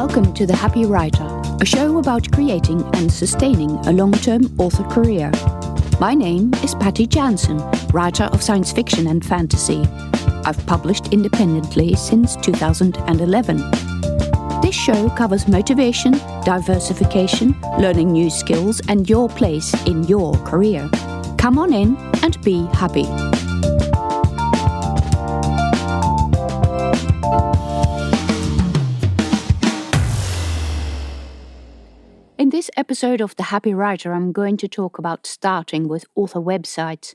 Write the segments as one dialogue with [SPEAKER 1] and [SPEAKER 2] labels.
[SPEAKER 1] Welcome to The Happy Writer, a show about creating and sustaining a long-term author career. My name is Patty Jansen, writer of science fiction and fantasy. I've published independently since 2011. This show covers motivation, diversification, learning new skills, and your place in your career. Come on in and be happy. In this episode of The Happy Writer, I'm going to talk about starting with author websites.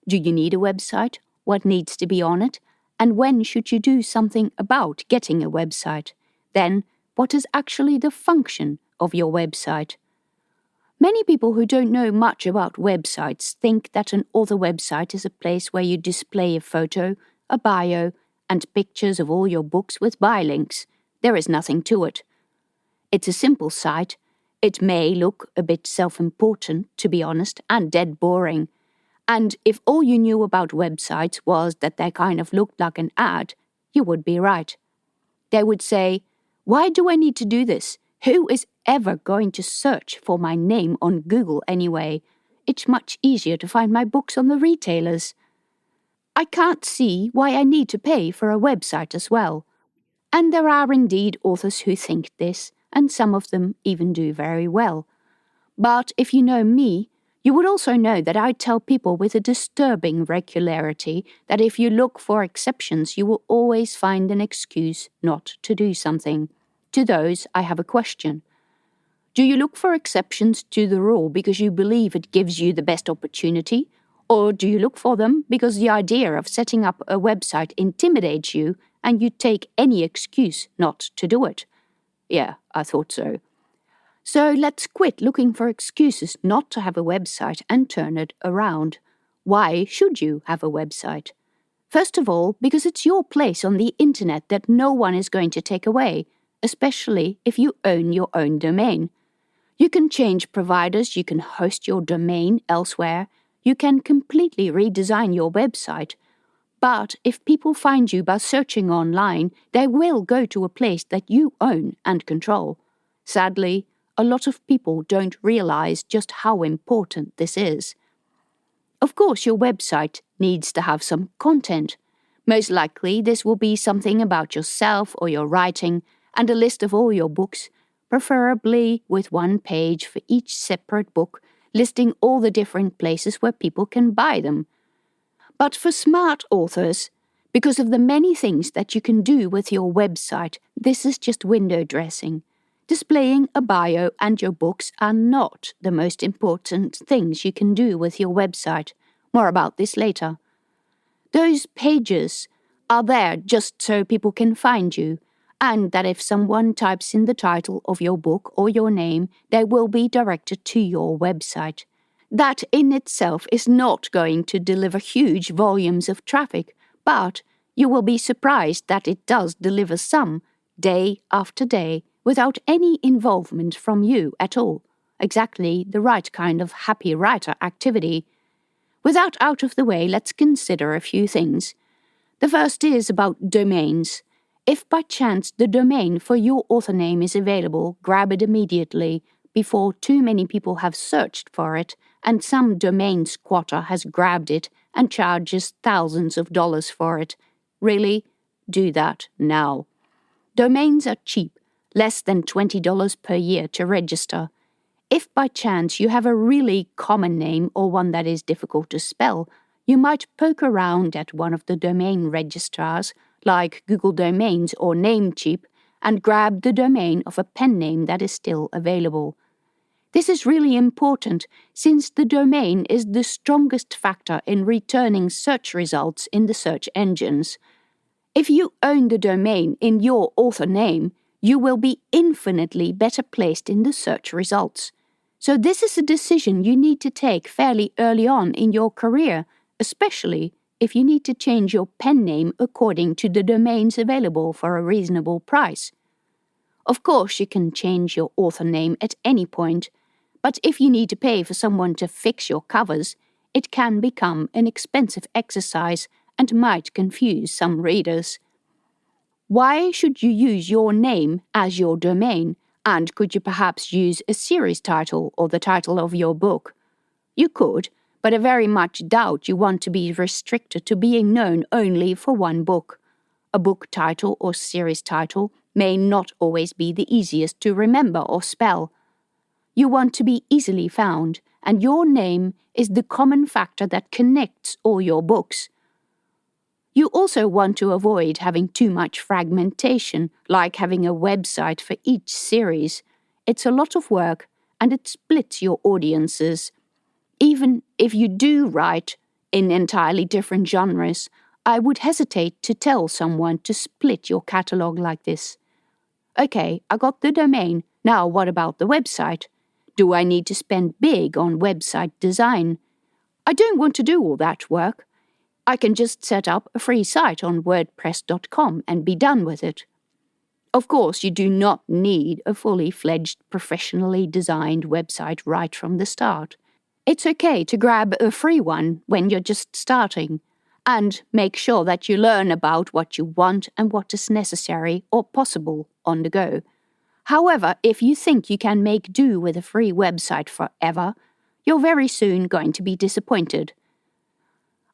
[SPEAKER 1] Do you need a website? What needs to be on it? And when should you do something about getting a website? Then, what is actually the function of your website? Many people who don't know much about websites think that an author website is a place where you display a photo, a bio, and pictures of all your books with buy links. There is nothing to it. It's a simple site. It may look a bit self-important, to be honest, and dead boring. And if all you knew about websites was that they kind of looked like an ad, you would be right. They would say, "Why do I need to do this? Who is ever going to search for my name on Google anyway? It's much easier to find my books on the retailers. I can't see why I need to pay for a website as well." And there are indeed authors who think this, and some of them even do very well. But if you know me, you would also know that I tell people with a disturbing regularity that if you look for exceptions, you will always find an excuse not to do something. To those, I have a question. Do you look for exceptions to the rule because you believe it gives you the best opportunity? Or do you look for them because the idea of setting up a website intimidates you and you take any excuse not to do it? Yeah, I thought so. So let's quit looking for excuses not to have a website and turn it around. Why should you have a website? First of all, because it's your place on the internet that no one is going to take away, especially if you own your own domain. You can change providers, you can host your domain elsewhere, you can completely redesign your website. But if people find you by searching online, they will go to a place that you own and control. Sadly, a lot of people don't realize just how important this is. Of course, your website needs to have some content. Most likely, this will be something about yourself or your writing and a list of all your books, preferably with one page for each separate book, listing all the different places where people can buy them. But for smart authors, because of the many things that you can do with your website, this is just window dressing. Displaying a bio and your books are not the most important things you can do with your website. More about this later. Those pages are there just so people can find you, and that if someone types in the title of your book or your name, they will be directed to your website. That in itself is not going to deliver huge volumes of traffic, but you will be surprised that it does deliver some, day after day, without any involvement from you at all. Exactly the right kind of happy writer activity. With that out of the way, let's consider a few things. The first is about domains. If by chance the domain for your author name is available, grab it immediately, before too many people have searched for it and some domain squatter has grabbed it and charges thousands of dollars for it. Really? Do that now. Domains are cheap, less than $20 per year to register. If by chance you have a really common name or one that is difficult to spell, you might poke around at one of the domain registrars like Google Domains or Namecheap and grab the domain of a pen name that is still available. This is really important since the domain is the strongest factor in returning search results in the search engines. If you own the domain in your author name, you will be infinitely better placed in the search results. So this is a decision you need to take fairly early on in your career, especially if you need to change your pen name according to the domains available for a reasonable price. Of course, you can change your author name at any point, but if you need to pay for someone to fix your covers, it can become an expensive exercise and might confuse some readers. Why should you use your name as your domain? And could you perhaps use a series title or the title of your book? You could, but I very much doubt you want to be restricted to being known only for one book. A book title or series title may not always be the easiest to remember or spell. You want to be easily found, and your name is the common factor that connects all your books. You also want to avoid having too much fragmentation, like having a website for each series. It's a lot of work, and it splits your audiences. Even if you do write in entirely different genres, I would hesitate to tell someone to split your catalogue like this. Okay, I got the domain. Now what about the website? Do I need to spend big on website design? I don't want to do all that work. I can just set up a free site on WordPress.com and be done with it. Of course, you do not need a fully fledged, professionally designed website right from the start. It's okay to grab a free one when you're just starting, and make sure that you learn about what you want and what is necessary or possible on the go. However, if you think you can make do with a free website forever, you're very soon going to be disappointed.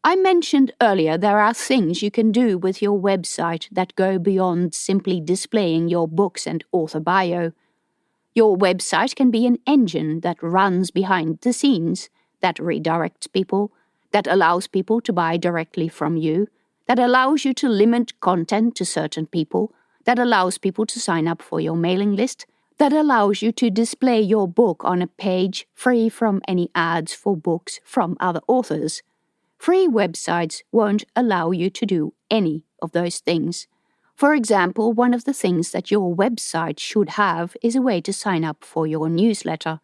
[SPEAKER 1] I mentioned earlier there are things you can do with your website that go beyond simply displaying your books and author bio. Your website can be an engine that runs behind the scenes, that redirects people, that allows people to buy directly from you, that allows you to limit content to certain people, that allows people to sign up for your mailing list, that allows you to display your book on a page free from any ads for books from other authors. Free websites won't allow you to do any of those things. For example, one of the things that your website should have is a way to sign up for your newsletter.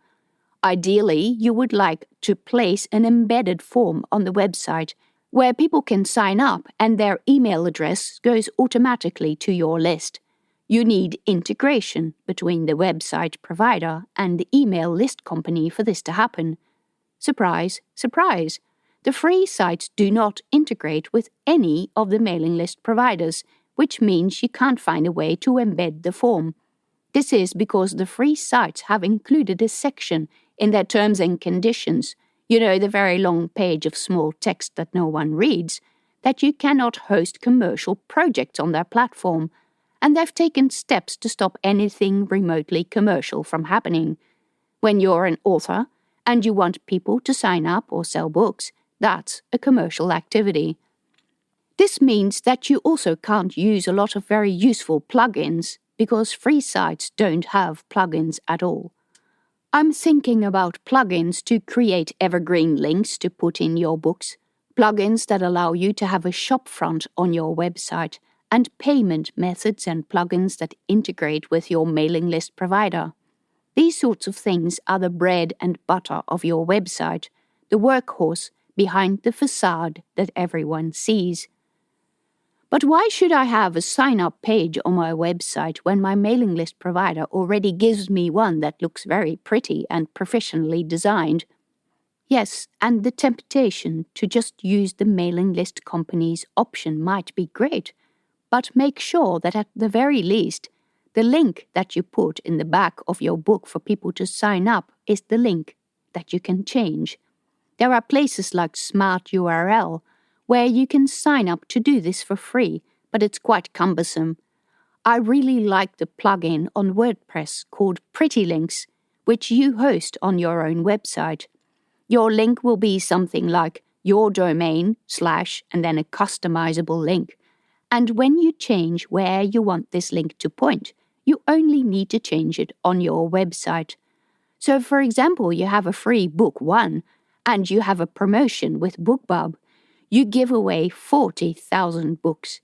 [SPEAKER 1] Ideally, you would like to place an embedded form on the website where people can sign up and their email address goes automatically to your list. You need integration between the website provider and the email list company for this to happen. Surprise, surprise! The free sites do not integrate with any of the mailing list providers, which means you can't find a way to embed the form. This is because the free sites have included a section in their terms and conditions, the very long page of small text that no one reads, that you cannot host commercial projects on their platform, and they've taken steps to stop anything remotely commercial from happening. When you're an author and you want people to sign up or sell books, that's a commercial activity. This means that you also can't use a lot of very useful plugins, because free sites don't have plugins at all. I'm thinking about plugins to create evergreen links to put in your books, plugins that allow you to have a shopfront on your website, and payment methods and plugins that integrate with your mailing list provider. These sorts of things are the bread and butter of your website, the workhorse behind the facade that everyone sees. But why should I have a sign-up page on my website when my mailing list provider already gives me one that looks very pretty and professionally designed? Yes, and the temptation to just use the mailing list company's option might be great, but make sure that at the very least, the link that you put in the back of your book for people to sign up is the link that you can change. There are places like Smart URL where you can sign up to do this for free, but it's quite cumbersome. I really like the plugin on WordPress called Pretty Links, which you host on your own website. Your link will be something like your domain / and then a customizable link. And when you change where you want this link to point, you only need to change it on your website. So, for example, you have a free book 1, and you have a promotion with BookBub. You give away 40,000 books.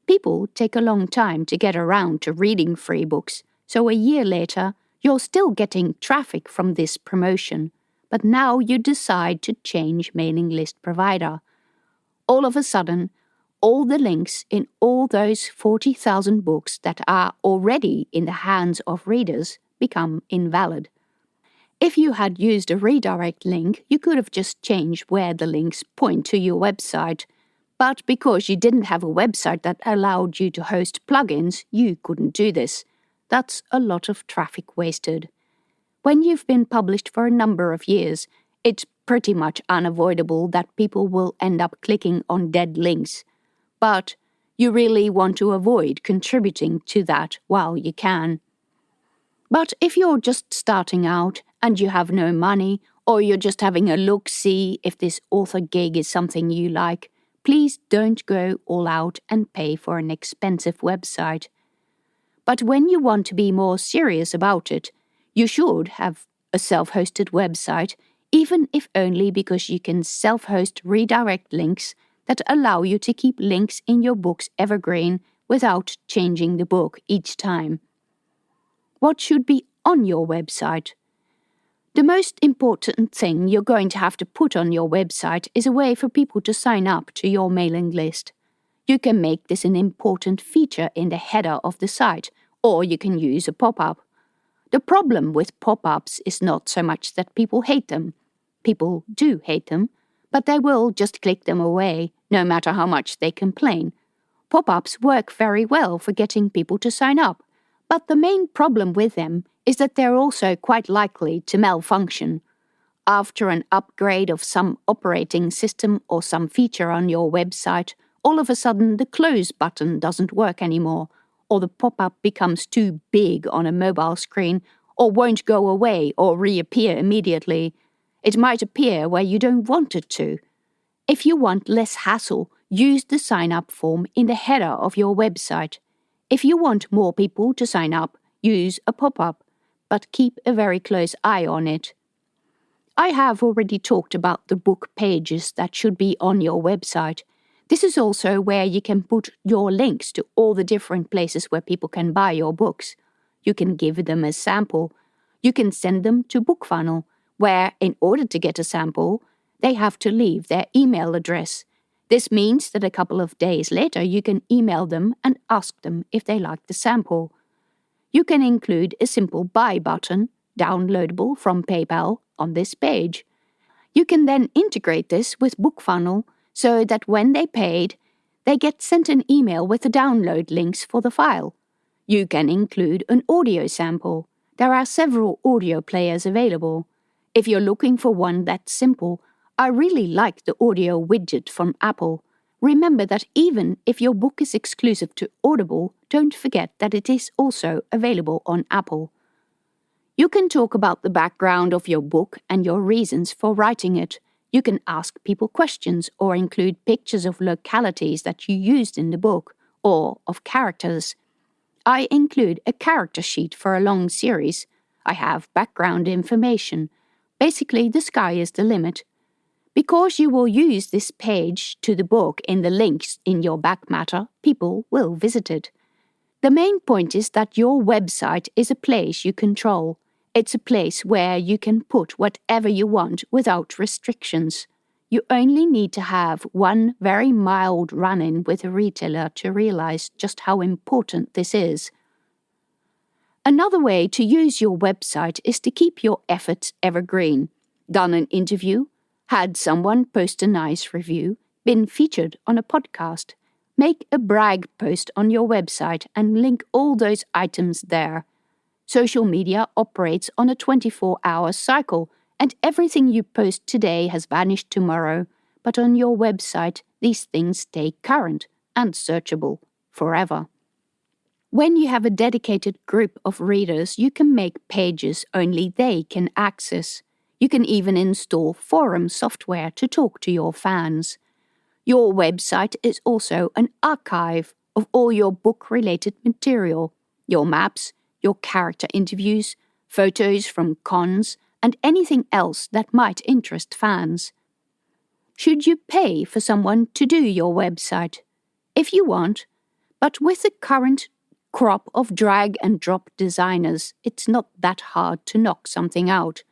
[SPEAKER 1] People take a long time to get around to reading free books, so a year later, you're still getting traffic from this promotion, but now you decide to change mailing list provider. All of a sudden, all the links in all those 40,000 books that are already in the hands of readers become invalid. If you had used a redirect link, you could have just changed where the links point to your website. But because you didn't have a website that allowed you to host plugins, you couldn't do this. That's a lot of traffic wasted. When you've been published for a number of years, it's pretty much unavoidable that people will end up clicking on dead links. But you really want to avoid contributing to that while you can. But if you're just starting out and you have no money, or you're just having a look-see if this author gig is something you like, please don't go all out and pay for an expensive website. But when you want to be more serious about it, you should have a self-hosted website, even if only because you can self-host redirect links that allow you to keep links in your books evergreen without changing the book each time. What should be on your website? The most important thing you're going to have to put on your website is a way for people to sign up to your mailing list. You can make this an important feature in the header of the site, or you can use a pop-up. The problem with pop-ups is not so much that people hate them. People do hate them, but they will just click them away, no matter how much they complain. Pop-ups work very well for getting people to sign up, but the main problem with them is that they're also quite likely to malfunction. After an upgrade of some operating system or some feature on your website, all of a sudden the close button doesn't work anymore, or the pop-up becomes too big on a mobile screen, or won't go away or reappear immediately. It might appear where you don't want it to. If you want less hassle, use the sign-up form in the header of your website. If you want more people to sign up, use a pop-up, but keep a very close eye on it. I have already talked about the book pages that should be on your website. This is also where you can put your links to all the different places where people can buy your books. You can give them a sample. You can send them to BookFunnel, where, in order to get a sample, they have to leave their email address. This means that a couple of days later you can email them and ask them if they like the sample. You can include a simple buy button, downloadable from PayPal, on this page. You can then integrate this with BookFunnel so that when they paid, they get sent an email with the download links for the file. You can include an audio sample. There are several audio players available. If you're looking for one that's simple, I really like the audio widget from Apple. Remember that even if your book is exclusive to Audible, don't forget that it is also available on Apple. You can talk about the background of your book and your reasons for writing it. You can ask people questions or include pictures of localities that you used in the book, or of characters. I include a character sheet for a long series. I have background information. Basically, the sky is the limit. Because you will use this page to the book in the links in your back matter, people will visit it. The main point is that your website is a place you control. It's a place where you can put whatever you want without restrictions. You only need to have one very mild run-in with a retailer to realize just how important this is. Another way to use your website is to keep your efforts evergreen. Done an interview, had someone post a nice review, been featured on a podcast. Make a brag post on your website and link all those items there. Social media operates on a 24-hour cycle, and everything you post today has vanished tomorrow. But on your website, these things stay current and searchable forever. When you have a dedicated group of readers, you can make pages only they can access. You can even install forum software to talk to your fans. Your website is also an archive of all your book-related material, your maps, your character interviews, photos from cons, and anything else that might interest fans. Should you pay for someone to do your website? If you want, but with the current crop of drag-and-drop designers, it's not that hard to knock something out.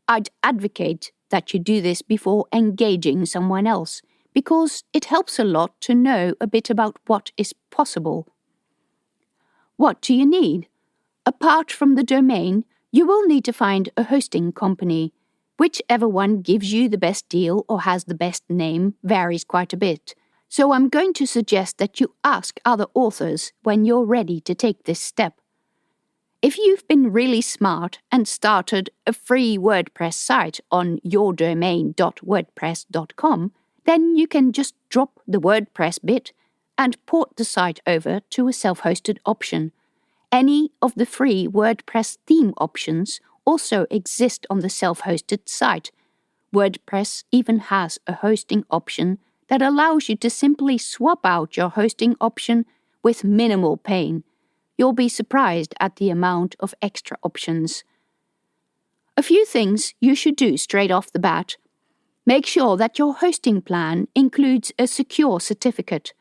[SPEAKER 1] I'd advocate that you do this before engaging someone else, because it helps a lot to know a bit about what is possible. What do you need? Apart from the domain, you will need to find a hosting company. Whichever one gives you the best deal or has the best name varies quite a bit. So I'm going to suggest that you ask other authors when you're ready to take this step. If you've been really smart and started a free WordPress site on yourdomain.wordpress.com, then you can just drop the WordPress bit and port the site over to a self-hosted option. Any of the free WordPress theme options also exist on the self-hosted site. WordPress even has a hosting option that allows you to simply swap out your hosting option with minimal pain. You'll be surprised at the amount of extra options. A few things you should do straight off the bat. Make sure that your hosting plan includes a secure certificate.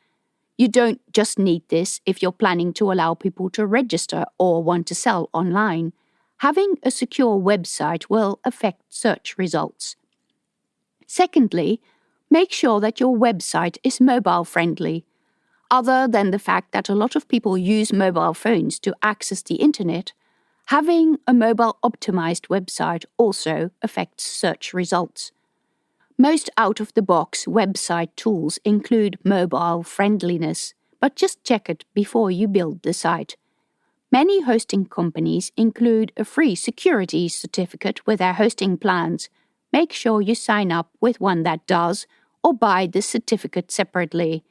[SPEAKER 1] You don't just need this if you're planning to allow people to register or want to sell online. Having a secure website will affect search results. Secondly, make sure that your website is mobile-friendly. Other than the fact that a lot of people use mobile phones to access the internet, having a mobile-optimized website also affects search results. Most out-of-the-box website tools include mobile friendliness, but just check it before you build the site. Many hosting companies include a free security certificate with their hosting plans. Make sure you sign up with one that does, or buy the certificate separately.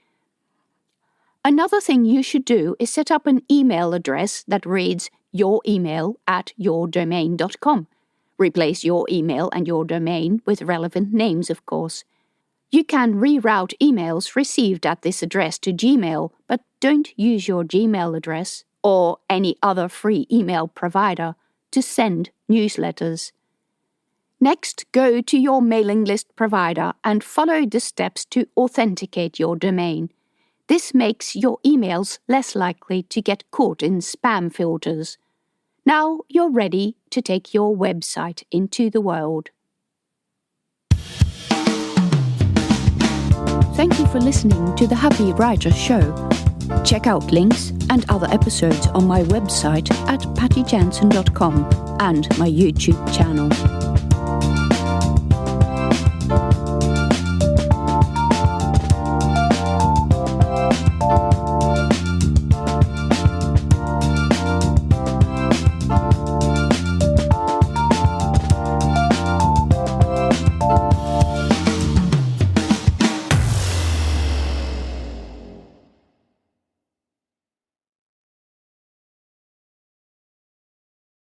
[SPEAKER 1] Another thing you should do is set up an email address that reads youremail@yourdomain.com. Replace your email and your domain with relevant names, of course. You can reroute emails received at this address to Gmail, but don't use your Gmail address or any other free email provider to send newsletters. Next, go to your mailing list provider and follow the steps to authenticate your domain. This makes your emails less likely to get caught in spam filters. Now you're ready to take your website into the world. Thank you for listening to the Happy Writer Show. Check out links and other episodes on my website at pattyjansen.com and my YouTube channel.